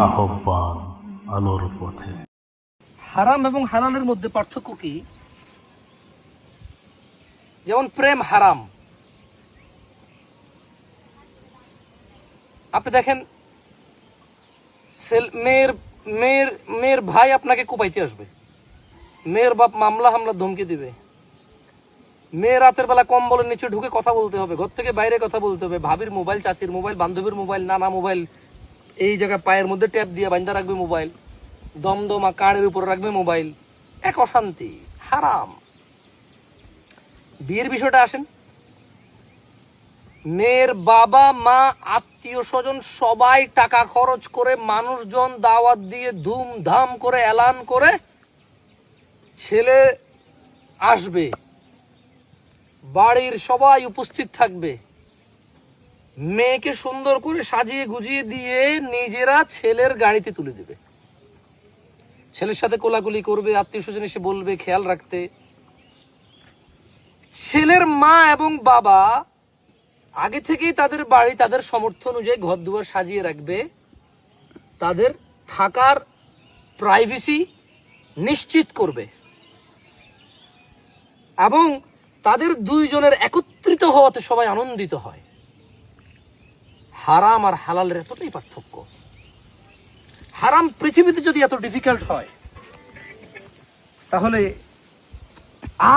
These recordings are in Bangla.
আহ্বান আলোর পথে। হারাম এবং হালালের মধ্যে পার্থক্য কি? যেমন প্রেম হারাম। আপনি দেখেন মেয়ের ভাই আপনাকে কুপাইতে আসবে, মেয়ের বাপ মামলা হামলা ধমকি দিবে, মেয়ে রাতের বেলা কম্বলের নিচে ঢুকে কথা বলতে হবে, ঘর থেকে বাইরে কথা বলতে হবে, ভাবির মোবাইল, চাচির মোবাইল, বান্ধবীর মোবাইল, নানা মোবাইল, এই জায়গায় পায়ের মধ্যে ট্যাপ দিয়ে বান্ধা রাখবে মোবাইল, দমদমা কানের উপর রাখবে মোবাইল, এক অশান্তি, হারাম। বিয়ের বিষয়টা আসেন, মেয়ের বাবা মা আত্মীয় স্বজন সবাই টাকা খরচ করে মানুষজন দাওয়াত দিয়ে ধুমধাম করে এলান করে ছেলে আসবে, বাড়ির সবাই উপস্থিত থাকবে, মেয়েকে সুন্দর করে সাজিয়ে গুজিয়ে দিয়ে নিজেরা ছেলের গাড়িতে তুলে দেবে, ছেলের সাথে কোলাকুলি করবে, আত্মীয় স্বজন এসে বলবে খেয়াল রাখতে। ছেলের মা এবং বাবা আগে থেকেই তাদের বাড়ি তাদের সামর্থ্য অনুযায়ী ঘর দুয়ার সাজিয়ে রাখবে, তাদের থাকার প্রাইভেসি নিশ্চিত করবে এবং তাদের দুইজনের একত্রিত হওয়াতে সবাই আনন্দিত হয়। হারাম আর হালালের এতটাই পার্থক্য। হারাম পৃথিবীতে যদি এত ডিফিকাল্ট হয়, তাহলে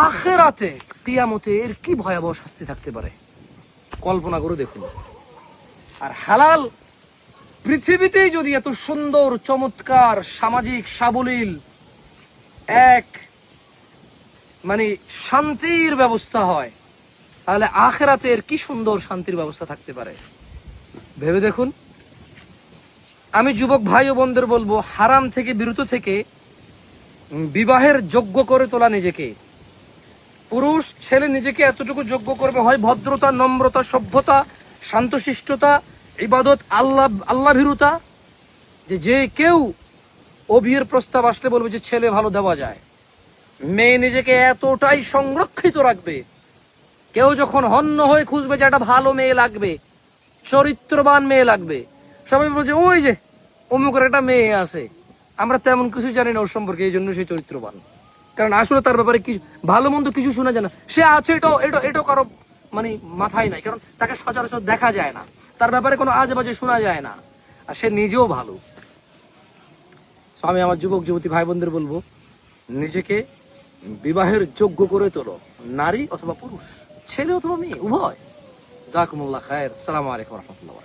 আখিরাতে কিয়ামতে এর কি ভয়াবহ শাস্তি থাকতে পারে কল্পনা করে দেখুন। আর হালাল পৃথিবীতেই যদি এত সুন্দর চমৎকার সামাজিক সাবলীল এক শান্তির ব্যবস্থা হয়, তাহলে আখিরাতে এর কি সুন্দর শান্তির ব্যবস্থা থাকতে পারে ভেবে দেখুন। আমি যুবক ভাই ও বোনদের বলবো, হারাম থেকে বিরত থেকে বিবাহের যোগ্য করে তোলা নিজেকে। পুরুষ ছেলে নিজেকে এতটুকু যোগ্য করবে, হয় ভদ্রতা, নম্রতা, সভ্যতা, শান্তশিষ্টতা, ইবাদত, আল্লাহ ভীরুতা, যে কেউ ও বিয়ের প্রস্তাব আসলে বলবে যে ছেলে ভালো দেওয়া যায়। মেয়ে নিজেকে এতটাই সংরক্ষিত রাখবে, কেউ যখন হন্য হয়ে খুঁজবে যে একটা ভালো মেয়ে লাগবে, চরিত্রবান মেয়ে লাগবে, সবাই বলছে ওই যে অমুকের একটা মেয়ে আছে, আমরা তেমন কিছু জানি না ওর সম্পর্কে, এই জন্য সে চরিত্রবান। কারণ আসলে তার ব্যাপারে কিছু ভালো মন্দ কিছু শোনা যায় না, সে আছে এটাও কারো মাথায় নাই, কারণ তাকে সচরাচর দেখা যায় না, তার ব্যাপারে কোনো আজে বাজে শোনা যায় না, আর সে নিজেও ভালো। আমি আমার যুবক যুবতী ভাই বোনদের বলবো, নিজেকে বিবাহের যোগ্য করে তোলো, নারী অথবা পুরুষ, ছেলে অথবা মেয়ে, উভয়। জাকুমুল্লাহ খায়ের। আসসালামু আলাইকুম ওয়া রাহমাতুল্লাহ।